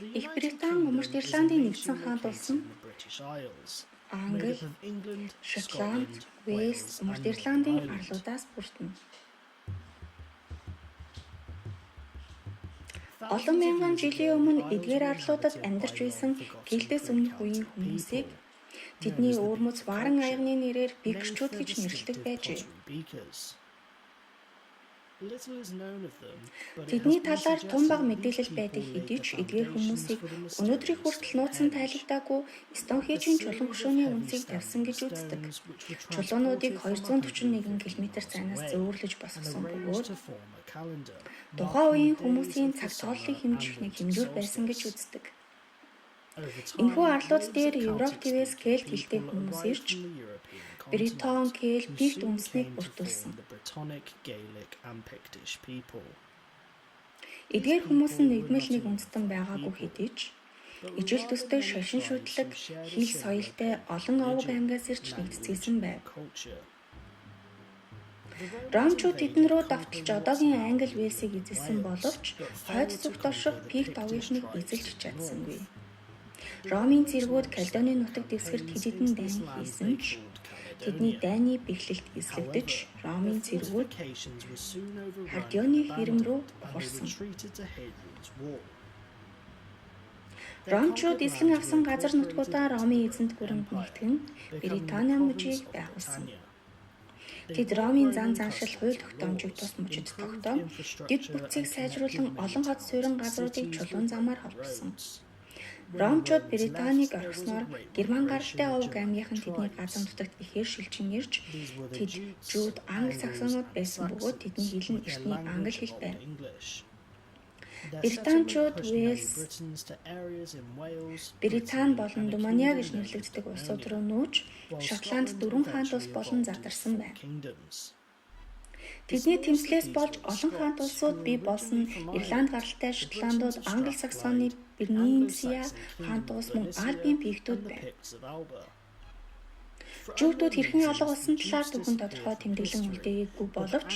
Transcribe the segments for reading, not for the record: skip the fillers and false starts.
Их Британи, Умард Ирландын нэгдсэн хаант улс нь Англи, Шотланд, Уэльс, Умард Ирландын арлуудаас бүрдэнэ. Олон мянган жилийн өмнө эдгээр арлуудад амьдарч байсан гэлтээс өмнөх үеийн хүмүүсийг тэдний өвөрмөц варан аягны нэрээр бикчүүд гэж нэрлэдэг байжээ. Тэдний талаар тун бага мэдээлэл байдаг хэдий ч эдгээр хүмүүсийг өнөөдрийн хүртэл нууцсан тайлбардаагүй Стоунхенжийн чулуун хөшөөний үнцийг тавьсан гэж үздэг. Чулуунуудыг 241 км зайнаас зөөвөрлөж босгосон бөгөөд тухайн үеийн хүмүүсийн цаг тооллыг хэмжих нэг хэмжүүр байсан гэж үздэг. Энэхүү арлууд дээр Европ твээс кельт хэлтэй хүмүүс ирж Бритон, Кел, Пикт үндэснийг бүрдүүлсэн. Эдгээр хүмүүс нь нэгмэл нэг үндэстэн байгаагүй хэдий ч ижил төстэй шашин шүтлэг, хил соёлтой олон овог аймгаас ирж нэгдсэн байв. Ромчууд тэдэн рүү давталж одоогийн Англи, Уэльсийг эзэлсэн боловч хойд зүгт орших Пикт овгийнхныг эзэлж чадсангүй. Ромын цэргүүд Каледоны нутаг дэвсгэрт хэд хэдэн дайн хийсэн ч тэдний дайны бэхлэлд эслэгдэж Ромын цэргүүд Хардионы хэрэм рүү ухарсан. Ромчууд эзлэн авсан газар нутгуудаа Ромын эзэнт гүрэнд нэгтгэн Британи мужийг байгуулсан. Тэд Ромын зан заншил, хууль тогтоомжийг тус мужид тогтоом, дэд бүтцийг сайжруулан олон хот суурин газруудыг чулуун замаар холбосон. Ромчууд Британийг орхисноор Герман гаралтай овог аймгийнхан тэдний газар нутагт ихээр шилжин ирж тэд Жууд, Англи саксонууд байсан бөгөөд тэдний хэл нь эртний англи хэл байв. Британчууд Британи болон Думания гэж нэрлэгддэг улсууд руу нүүж Шотланд 4 хаант улс болон задарсан байна. Тэдний тэмцлээс болж олон хаант улсууд бий болсон Ирланд гаралтай Шотландууд Англи саксоны Бернинсия хаант улс мөн Альбийн пиктүүд байв. Жуудууд хэрхэн алга болсон талаар зөвхөн тодорхой тэмдэглэн үлдээгээгүй боловч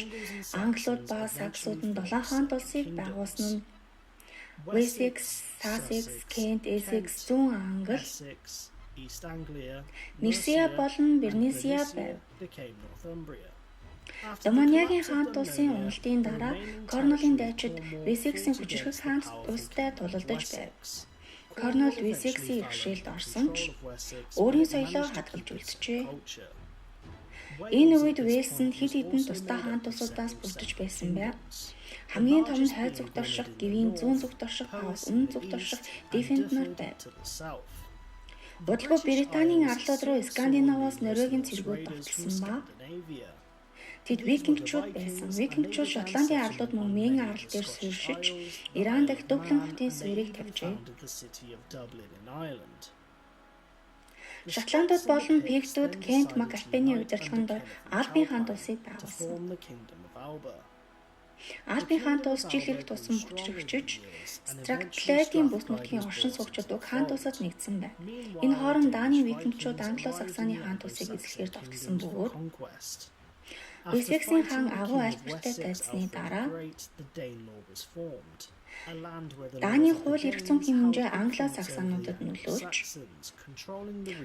Англиуд ба Саксууд нь 7 хаант улсыг байгуулсан нь Wessex, Sussex, Kent, Essex, зүүн Англи, Мерсия болон Бернинсия байв. Доманиагийн хаант улсын уналтын дараа Корнуоллын дайчид Вессексийн хүчирхэг хаант улстай тулалдаж байв. Корнуолл Вессексийн иргэшээлд орсон ч өөрийн соёлоо хадгалж үлджээ. Энэ үед Уэльс нь хэд хэдэн тусдаа хаант улсуудаас бүрдэж байсан байв. Хамгийн том нь хойд зүгт орших, Гвийн зүүн зүгт орших, Хавс өмнө зүгт орших Дефенднер байв. Бодлого Британийн арлууд руу Скандинавоос Норвегийн цэргүүд давталсан ба тэд викингчууд байсан. Викингчууд Шотландын арлууд мөн Мэн арал дээр суурьшиж, Иран дахь Дублин хотын суурийг тавьжээ. Шотландууд болон Пиктүүд Кент Макалпины удирдлаганд Альбийн хаант улсыг байгуулсан. Альбийн хаант улс жил ирэх тусам хүчрхэгжиж, Стратлайтийн бүс нутгийн оршин суугчид уг хаант улсад нэгдсэн байна. Энэ хооронд Даны викингчууд Англо-Саксоны хаант улсыг эзлэхээр давталсан бөгөөд Уэссексийн хаан агуу альбертай дайсны дараа Даны хууль эрх зүйн хэмжээ Англо-Саксонуудад нөлөөлж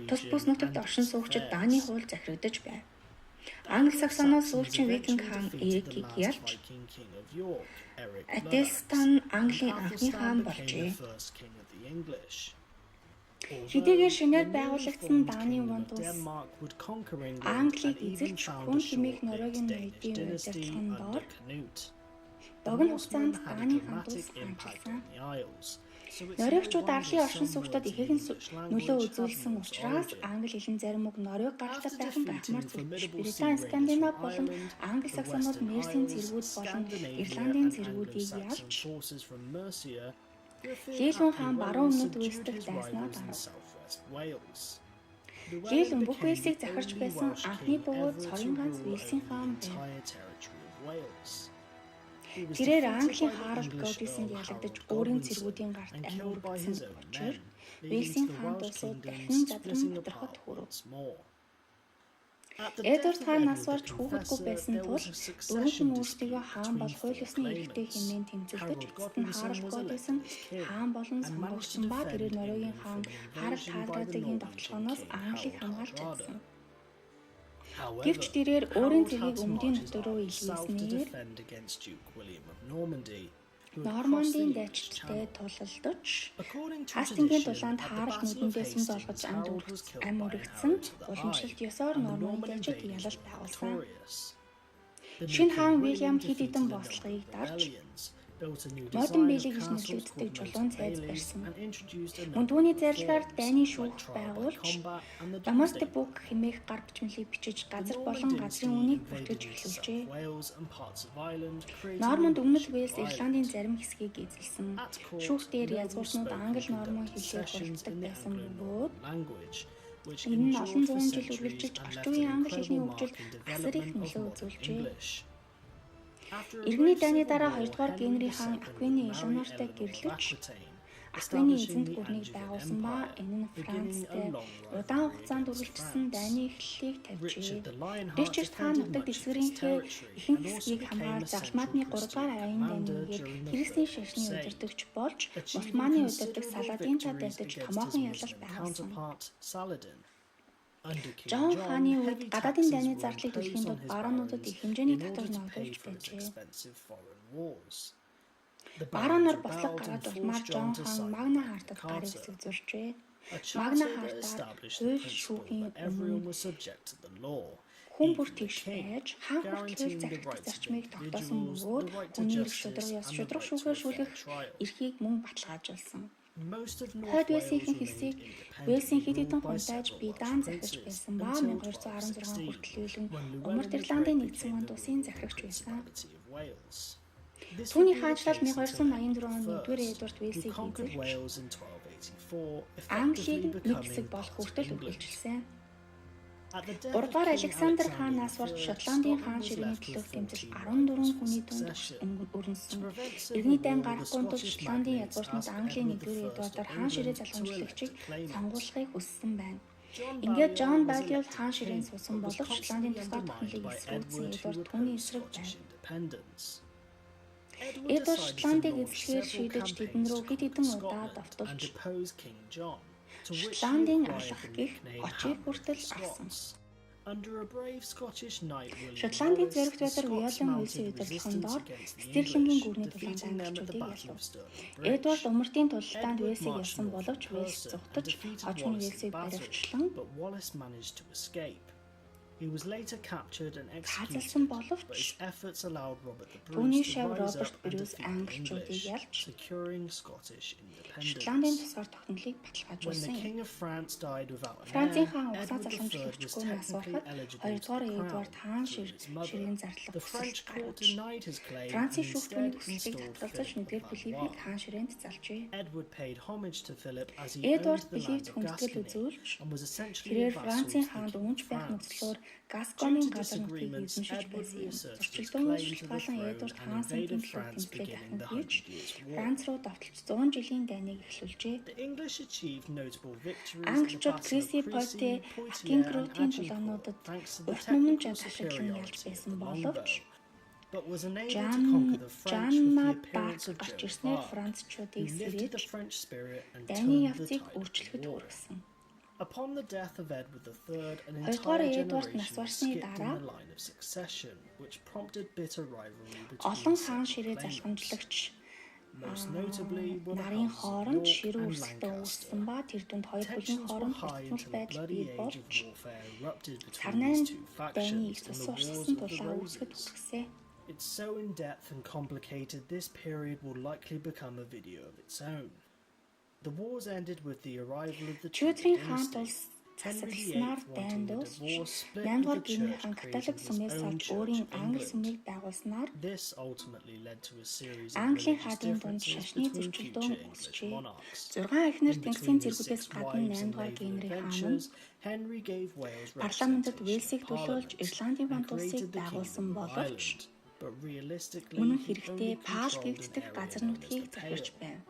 тус бүс нутагт оршин суугчид Даны хууль захирагдаж байв. Англи-Саксоноос сүүлчийн викинг хаан Эрикийг ялж Ателстан Английн анхны хаан болжээ. Хэдийгээр шинээр байгуулагдсан Даны ванд улс Англиг эзэлж хүн хэмээх Норвегийн ноёдын удирдлагын доор богино хугацаанд Даны хаант улс ханчилсан. Норвегчууд арлын оршин суугчдад ихээхэн нөлөө үзүүлсэн учраас англи хэлэн зарим үг Норвег гаралтай байхын гайхамшигт зүгтж Британи, Скандинав болон Англи саксонууд Мерсийн цэргүүд болон Ирландын цэргүүдийг ялж Лилүүн хаан баруун өмнөд Уэльсдэх дайснаа дарав. Лил бүх Уэльсийг захирч байсан анхны бөгөөд цорын ганц Уэльсийн хаан байв. Тэрээр Английн Харалд Годисонд ялагдаж өөрийн цэргүүдийн гарт амь үргэлжсэн учраас Уэльсийн хаант улсууд дахин задран тодорхойд хүрв. Эдвард хаан нас барж хүүхэдгүй байсан тул дөрвөн өөрсдийгөө хаан бол хууль ёсны эрхтэй хэмээн тэмцэлдэж эцэст нь Харалт байсан хаан болон сонгогдсон ба тэрээр Норвегийн хаан Харалт Хаалгаадын довтлогоноос Англиг хамгаалж чадсан. Гэвч тэрээр өөрийн цэргийг өмнөдийн нутаг руу илгээснээр Нормандийн дайчдтай тулалдаж Хастингийн дулаанд Харалт нүдэндээ сүм золгож ам өргөцсөн уламжлалт ёсоор Нормандын дайчид ялалт байгуулсан. Шинэ хаан Уильям хэд хэдэн бослогыг дарж модон биелэг гэж нэрлэгддэг чулуун цайз барьсан. Мөн түүний зарлагаар дайны шүүх байгуулж Domestic Book хэмээх гар бичмэлийг бичиж газар болон газрын үнийг бүртгэж эхлүүлжээ. Норманд өмнөд Уэльс, Ирландын зарим хэсгийг эзэлсэн. Шүүх дээр язгуурчнууд англи нормон хэлээр хуралддаг байсан бөгөөд энэ нь олон зуун жил үргэлжилж орчин үеийн англи хэлний хөгжилд асар их нөлөө үзүүлжээ. Иргэний дайны дараа 2 дугаар Генри хаан Аквины Элеонортой гэрлэж Аквины эзэнт гүрнийг байгуулсан ба энэ нь Францтай удаан хугацаанд үргэлжилсэн дайны эхлэлийг тавьжээ. Ричард хаан нутаг дэвсгэрийнхээ ихэнх хэсгийг хамгаалж Загалмаадны 3 дугаар аян дайны үеэр Христийн шашны удирдагч болж Мусульманы удирдаг Саладинтай дайтаж томоохон ялалт байгуулсан. Жон хааны үед гадаадын дайны зардлыг төлөхийн тулд баруунуудад их хэмжээний татвар ногдуулж байжээ. Баруунаар бослого гараад улмаар Жон хаан Магна Хартад гарыг эсэгзүүлжээ. Магна Хартаар хууль шүүхийн хүн бүр тэгш байж хаан хүртэл захирах зарчмыг тогтоосон бөгөөд хүний эрх шударга шүүхээр шүүлэх эрхийг мөн баталгаажуулсан. Хойд Уэльсийн хэлсийг Уэльсийн хэд хэдэн хунтайж биедан захиж байсан ба 1216 хүртэл Умард Ирландын нэгдсэн онд усын захирагч байсан. Түүний хаанчлал 1284 онд 1-р Эдвард Уэльсийг эзэлж Англиг нэг хэсэг болох хүртэл үргэлжилсэн. 3-р Александр хаан нас барж Шотландын хаан ширээний төлөөх тэмцэл 14 хүний дунд өрнөсөн. Иргэний дайн гарахгүй тул Шотландын язгуурчнууд Английн 1-р Эдвардаар хаан ширээ залгамжлагчийг сонгуулахыг хүссэн байна. Ингээд Жон Баллиол хаан ширээн суусан боловч Шотландын тусгаар тохиолыг эсрэгдсэн Эдвард түүний эсрэг байна. Эдвард Шотландыг эзлэхээр шийдэж тэдэн рүү хэд хэдэн удаа давталж Шотландын алах гих очийг хүртэл авсан. Шотландын зэрэгт байдар Уильям Уэльсийн удирдлагын доор Стерлингийн гүрний тулаанд англичуудыг ялав. Эдвард умартын тулаанд Уэльсийг ялсан боловч Уэльс зугтаж хожим Уэльсийг баривчлан хазалсан боловч түүний шав Роберт Брюс англичуудыг ялж Шотландын тусгаар тогтнолыг баталгаажуулсан юм. Францын хаан угсаа залхамжлагчгүй нас барахад 2-р Эдвард хаан ширээн зарлах хүсэл гаргаж Францын шүүх түүний хүслийг татгалзаж 1-р Филиппийг хаан ширээнд залжээ. Эдвард Филиппт хүндэтгэл үзүүлж тэрээр Францын хаанд өмж байх нөхцлөөр Гасконы газар нутгийг эзэмшиж байсан юм. Зөрчилдөөн шалтгаалan Эдвард хаан Сантын төлөв тэмцлийг дахин хийж Франц руу давталж 100 жилийн дайныг эхлүүлжээ. Англичууд Криси Пойте Акинкрутийн чулуунуудад урт нэмэн захирлан ялж байсан боловч Жанна Дарк гарч ирснээр Францчуудыг сэрэж дайны явцыг өөрчлөхөд хүргэсэн. Хоёрдугаар Эдвард нас барсны дараа олон хаан ширээ залхамжлагч нарын хооронд ширүү үрсэлтээ үүссэн ба тэр дунд хоёр бүлийн хооронд хурцмал байдал бий болж сарнайн дайны их цус урсгасан тулаа үүсгэд хүргэсэн. It's so in depth and complicated this period will likely become a video of its own. The wars ended with the arrival of the Tudor хаант улс засагснаар дайн дуусч 8-р Генри хаан католик сүмээс салж өөрийн англи сүмийг байгуулснаар Английн хаадын дунд шашны зөрчилдөөн үүсчээ. 6 эхнэр тэнгисийн зэргүүдээс гадна 8-р Генри хаан парламентод Уэльсийг төлөөлж Ирландын вант улсыг байгуулсан боловч үнэн хэрэгтээ Пал гэгддэг газар нутгийг захирч байв.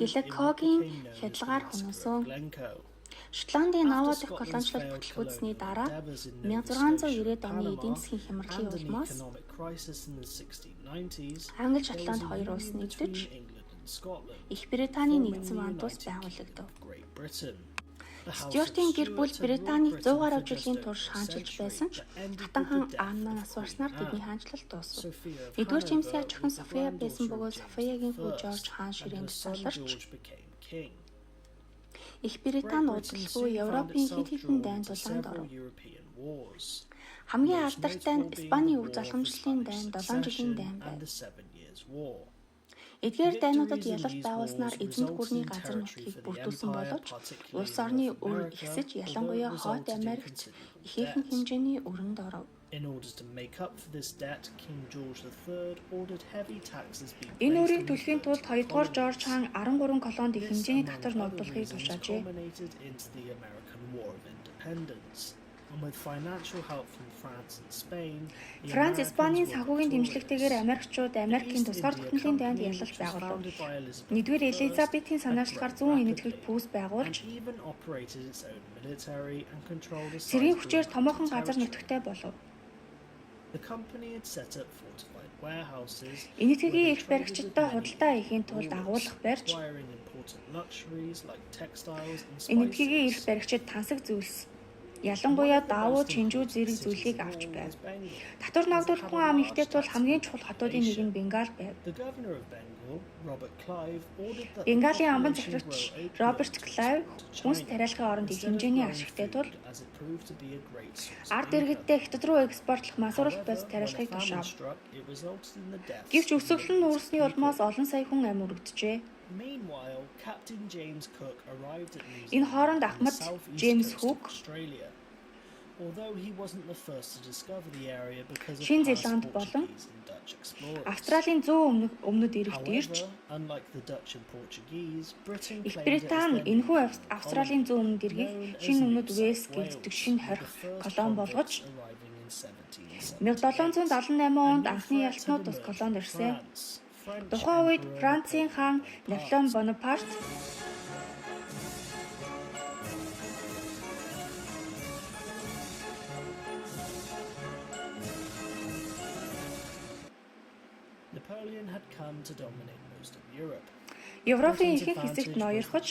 Glencoe-гийн хядлагаар хөнөөсөн. Шотландын Ново дахь колоничлол бүтлгүүцсний дараа 1690-ад оны эдийн засгийн хямралын улмаас Англи, Шотланд хоёр улс нэгдэж Их Британийн нэгдсэн улс байгуулагдав. Britain. Стюартын гэр бүл Британийг 100 гаруй жилийн турш хаанчилж байсан ч Хатан хаан Аннаас барснаар тэдний хаанчлал дуусав. Нэгдүгээр Жеймсийн аж охин София байсан бөгөөд Софиягийн хүү Жорж хаан ширээнд заларч Их Британи удалгүй Европын хэд хэдэн дайн тулаанд оров. Хамгийн алдартай нь Испаний өв залхамжлалын дайн 7 жилийн дайн байв. Эдгээр дайнуудад ялалт байгуулснаар эзэнт гүрний газар нутгийг бүрдүүлсэн боловч улс орны үр ихсэж ялангуяа Хойд Америкт ихээхэн хэмжээний өрөнд оров. In order to make up for this debt, King George III ordered heavy taxes be placed. Энэ үрийг төлөхийн тулд 2 дугаар Жорж хаан 13 колонд их хэмжээний татвар ногдуулахыг тушаажээ. Into the American War of Independence. And with financial help from France and Spain, Франц, Испанийн санхүүгийн дэмжлэгтэйгээр Америкчууд Америкийн тусгаар тогтнолын дайнд ялалт байгуулав. Нэгдүгээр Элизабетийн санаачлахаар зүүн энэтхэгт пүүс байгуулж, цэргийн хүчээр томоохон газар нутагтай болов. The company had set up fortified warehouses. Энэтхэгийн эрх баригчдаа худалдаа хийхийн тулд агуулга барьж, энэтхэгийн эрх баригчид тансаг зүйлс ялангуяа давуу чинжүү зэрэг зүйлийг авч байв. Татвар ногдуулах хүн ам ихтэй тул хамгийн чухал хотуудын нэг нь Бенгал байв. Бенгалийн амбан захирагч Роберт Клайв хүнс тариалахын оронд их хэмжээний ашигтай тул ард иргэддээ хятад руу экспортлох масууруулах бод тариалахыг тушаав. Гэвч өсөглөн нь үүсний улмаас олон сая хүн амь өргөджээ. Энэ хооронд ахмад Джеймс Хук Шинэ Зеланд болон Австралийн зүүн өмнөд иргэд ирж Их Британи энэхүү Австралийн зүүн өмнөд иргийг Шинэ өмнөд Уэльс гэлддэг шинэ хорих колон болгож 1778 онд анхны ялцнууд тус колонд ирсэн. Тухайн үед Францын хаан Наполеон Бонапарт Napoleon had come to dominate most of Europe. Европын ихэнх хэсэгт ноёрхож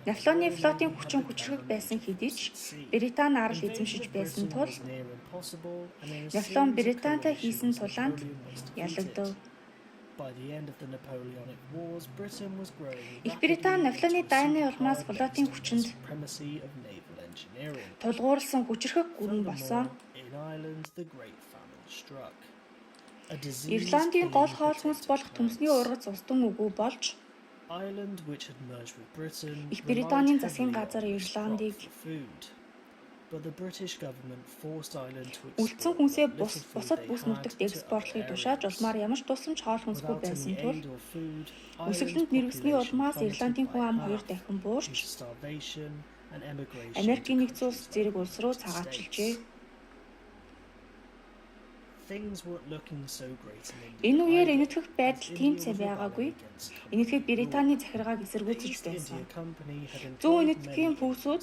Наполеоны флотын хүчин хүчрэг байсан хэдий ч Британи арал эзэмшиж байсан тул Наполеон Британтай хийсэн тулаанд ялагдав. Их Британи Наполеоны дайны улмаас флотын хүчинд тулгуурласан хүчрхэг гүрэн болсон. Ирландын гол хоол хүнс болох төмсний ургац устан үгүй болж Их Британийн засгийн газар Ирландыг үлдсэн хүнсээ бусад бүс нутагт экспортлохыг тушааж улмаар ямар ч тусламж хоол хүнсгүй байсан тул өсөглөнд нэрвсний улмаас Ирландын хүн ам 2 дахин буурч Америкийн нэгдсэн улс зэрэг улс руу цагаатчилжээ. Энэ үеэр энэтхэх байдал тийм цай байгаагүй. Энэтхэг Британий захиргааг эсэргүүцэж байсан. Зүүн энэтхэгийн пүүсүүд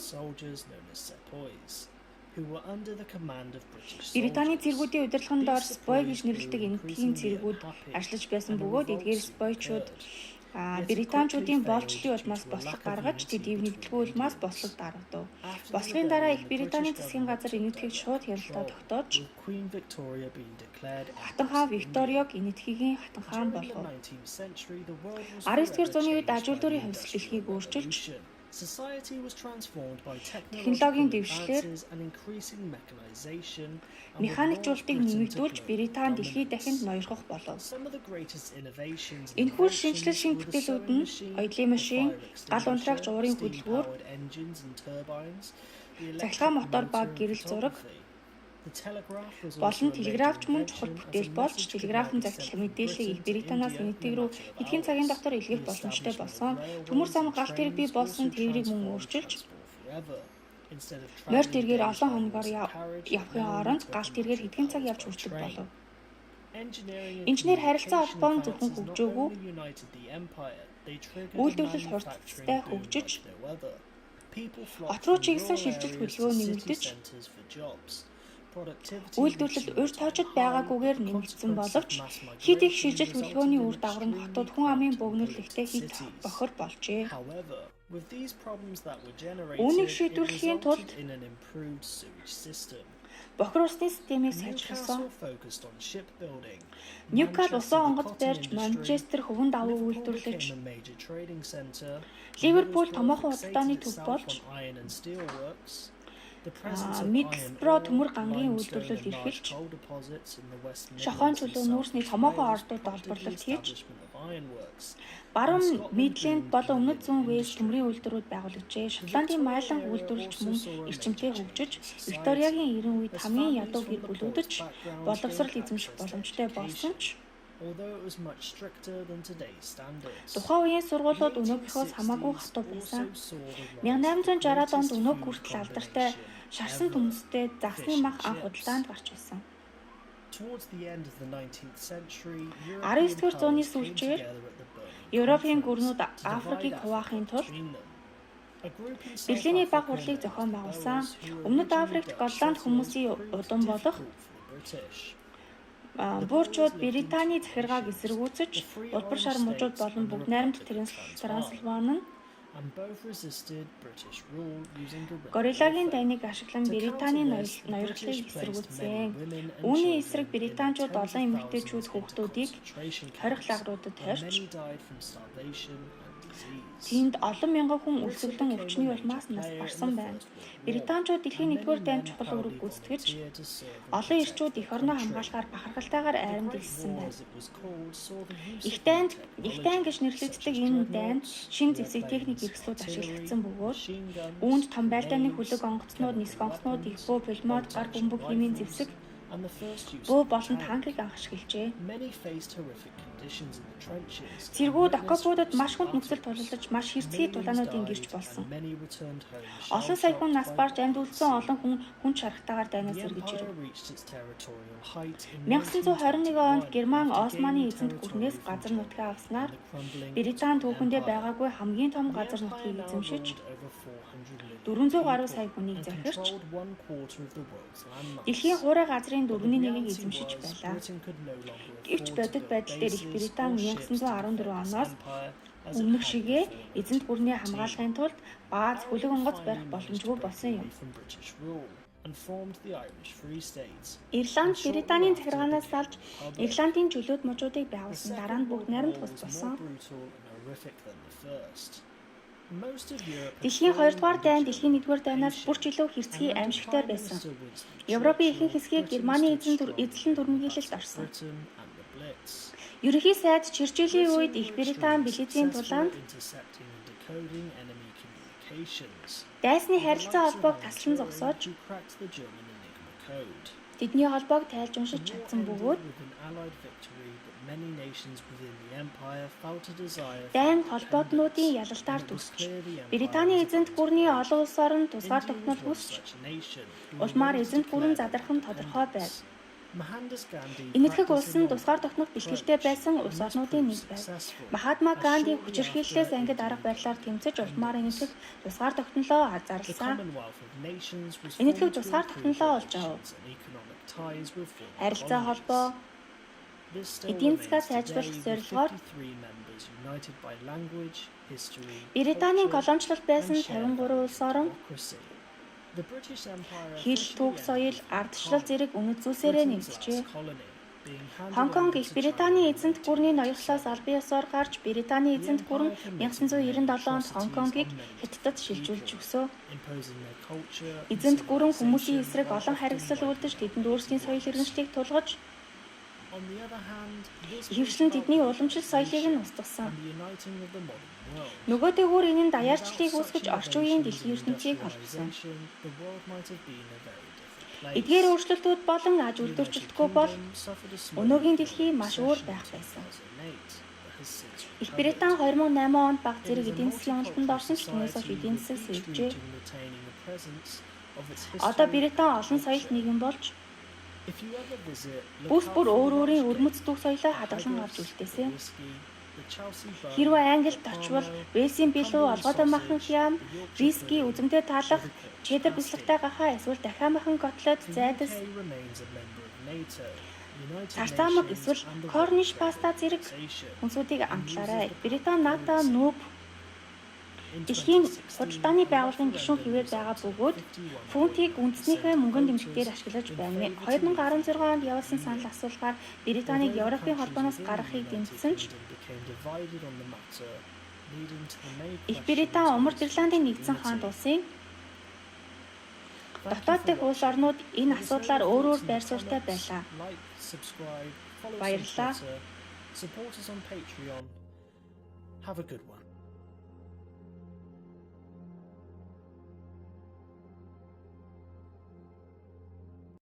Британий цэргүүдийн удирдлаганд ор спой гэж нэрлэдэг энэтхэгийн цэргүүд ажиллаж байсан бөгөөд эдгээр спойчууд британчуудын болцлын улмаас бослог гаргаж тэдийг нэгдэлгүй улмаас бослог дарагдав. Бослогын дараа их Британий засгийн газар энэтхийг шууд хяналтаа тогтоож Хатан хаан Викториог энэтхэгийн хатан хаан болгов. 19-р зууны үед аж үйлдвэрийн хувьсгал дэлхийг өөрчилж технологийн дэвшлэр механикчуултыг нэмэгдүүлж Британи дэлхийд дахинд ноёрхох болов. Энэхүү шинжлэл шинэ бүтээлүүд нь оёдлын машин, гал унтраагч уурын хөдөлгүүр, цахилгаан мотор баг гэрэл зураг болон телеграфч мөн чухал бүтээл болж телеграфын захидлах мэдээллийг их Британаас энэтхэг рүү хэдхэн цагийн дотор илгээх боломжтой болсон. Төмөр зам галт тэрэг бий болсон тээврийг мөн өөрчилж морь тэргээр олон хоногоор явахын оронд галт тэргээр хэдхэн цаг явж хүрдэг болов. Инженер харилцаа холбоо нь зөвхөн хөгжөөгүй үйлдвэрлэл хурдтай хөгжиж от руу чиглэсэн шилжилт хөдөлгөөн нэмэгдэж үйлдвэрлэл урьд тоочод байгаагүйгээр нэмэгдсэн боловч хэд их шилжилт хөдөлгөөний үр дагавар нь хотод хүн амын бөгнөрлөлттэй хэд бохор болжээ. With these problems that were generated, Үүнийг it шийдвэрлэхийн тулд resulted in an improved sewage system. бохир усны системийг сайжруулсан. Newcastle focused on shipbuilding. Ньюкасл Manchester, усан the онгоц cotton барьж, industry. Манчестер хөвөн давуу Liverpool үйлдвэрлэж, became a major trading centre. Ливерпул Middlesbrough томоохон fixated удалдааны төв itself болж, on iron and steel works. The presence of Middlesbrough iron төмөр ore, гангийн limestone үйлдвэрлэл and large эрхэлж, coal deposits in the West шохон Midlands and чулуу South нүүрсний East томоохон Wales ордууд prompted the олборлолт хийж, establishment of ironworks. баруун And Scotland Мидленд boomed болон in the өмнөд зүүн linen Вэйлс industry. төмрийн үйлдвэрүүд байгуулагжээ. Шотландын майлан үйлдвэрлэгч мөн эрчимтэй хөгжиж, Викториагийн эрен үед хамгийн ядуу гэр бүлүүдэд боловсрол эзэмших боломжтой болсон ч Although it was much stricter than today's standards. тухайн үеийн сургуулиуд өнөөхөөс хамаагүй хатуу байсан. 1860-ад онд өнөөх хүртэл алдартай шарсан төмөстэй загсны мах анх худалдаанд гарч байсан. Towards the end of the 19th century, 19-р зууны сүүлчээр Европын гүрнүүд Африкийг хуваахын тулд Берлиний баг хурлыг зохион байгуулсан. Өмнөд Африкт голланд хүмүүсийн удам болох буурчууд Британий захиргааг эсэргүүцэж, улбар шар мужууд болон бүгд найрамд Трансилвани нь горилагийн дайныг ашиглан Британийн ноёрхлыг эсэргүүцсэн. Үүний эсрэг британчууд олон эмэгтэйчүүд хүүхдүүдийг хорих лагруудад тавьж, тэнд олон мянган хүн өлсгөлөн өвчний улмаас нас барсан байна. Британчууд дэлхийн 1-р дайнд чухал үүрэг гүйцэтгэж, олон эрчүүд эх орноо хамгаалахаар бахархалтайгаар айранд илссэн байна. Их дайн гэж нэрлэгддэг энэ дайнд шин зэвсэг техник хэрэгслүүд ашиглагдсан бөгөөд үүнд том байлдааны хүлэг онгоцнууд, нисэх онгоцнууд, их бөө, пулемод, гар бөмбөг хэмээн зэвсэг бөө болон танкыг анх ашиглажээ. Цэргүүд окопуудад маш хүнд нөхцөл тулалдаж, маш хэрцгий дулаануудын гэрч болсон. Олон сая хүн нас барж амьд үлдсэн олон хүн шархтаагаар дайнаас эргэж ирэв. 1921 онд Герман Османы эзэнт гүрнээс газар нутгаа авснаар Британи түүхэндээ байгаагүй хамгийн том газар нутгийг эзэмшиж 400 гаруй сая хүнийг захирч дэлхийн хуурай газрын 1/4-ийг эзэмшиж байлаа. Гэвч бодит байдал дээр Их Британи 1914 оноос өмнөх шигээ эзэнт гүрний хамгаалахын тулд бааз хүлэг онгоц барих боломжгүй болсон юм. Ирланд Британийн захиргаанаас салж Ирландын чөлөөт мужуудыг байгуулсан. Дараа нь бүгд найрамд бус болсон. Дэлхийн 2-р дайн дэлхийн 1-р дайнаас бүрч илүү хэрцгий аимшигтай байсан. Европын ихэнх хэсгийг Германы эзлэн түрэмгийлэлд орсон. Ерөнхий сайд Черчиллийн үед Их Британи Блицийн тулаанд дайсны харилцаа холбоог таслан зогсоож тэдний холбоог тайлж уншиж чадсан бөгөөд дайн холбоотнуудын ялалтаар төсч Британий эзэнт гүрний олон улс орнд тусгаар тогтнол хүсч улмаар эзэнт гүрэн задрах нь тодорхой байв. Энэтхэг улс нь тусгаар тогтнох бэлтгэлтэй байсан улс орнуудын нэг байв. Махатма Ганди хүчирхийллээс ангид арга барилаар тэмцэж улмаар энэтхэг тусгаар тогтнолоо зарласан. Энэтхэг тусгаар тогтнолоо олж авав. Харилцаа холбоо эдийн засгаа сайжруулах зорилгоор Британийн колоничлол байсан 53 улс орн хил, түүх, соёл, ардчлал зэрэг үнэт зүйлсээрээ нэгджээ. Хонконг Их Британий эзэнт гүрний ноёрхлоос албан ёсоор гарч Британий эзэнт гүрэн 1997 онд Хонконгийг Хятадд шилжүүлж өгсөө. Эзэнт гүрэн хүмүүсийн эсрэг олон харгислал үйлдэж тэдэнд өөрсдийн соёл иргэншлийг тулгаж ихэвчлэн тэдний уламжлал соёлыг нь устгасан. Нөгөөтэйгүүр энэ нь даяарчлалыг үүсгэж орчин үеийн дэлхийн ертөнцийг холбосон. Эдгээр өөрчлөлтүүд болон аж үйлдвэржилтгүй бол өнөөгийн дэлхий маш өөр байх байсан. Их Британи 2008 онд баг зэрэг эдийн засгийн онолтонд орсон ч түүнээс хойш эдийн засаг сэргэжээ. Одоо Британи олон соёлт нийгэм болж бүс бүр өөрийн өрмөц дүүх соёлоо хадгалан авч үлдээсэн. Хэрвээ Англид очвол Вэлсийн билүү, олготой махан хям, виски, үзэмтэй таалах, чеддер бислэгтэй гахаа эсвэл дахиад махан котлет, зайдас, цартамаг эсвэл корниш паста зэрэг хүнсүүдийг амтлаарай. Британи НАТО нүүб Дэлхийн худалдааны байгууллагын гишүүн хэвээр байгаа бөгөөд фунтыг үндэснийхээ мөнгөн дэмжигчдээр ашиглаж байна. 2016 онд явуулсан санал асуулгаар Британиг Европын холбооноос гаргахыг дэмжсэн ч Их Британи Умард Ирландын нэгдсэн хаант улсын дотоод дэх улс орнууд энэ асуудлаар өөр байр суурьтай байлаа. Баярлалаа. Support us on Patreon. Have a good one.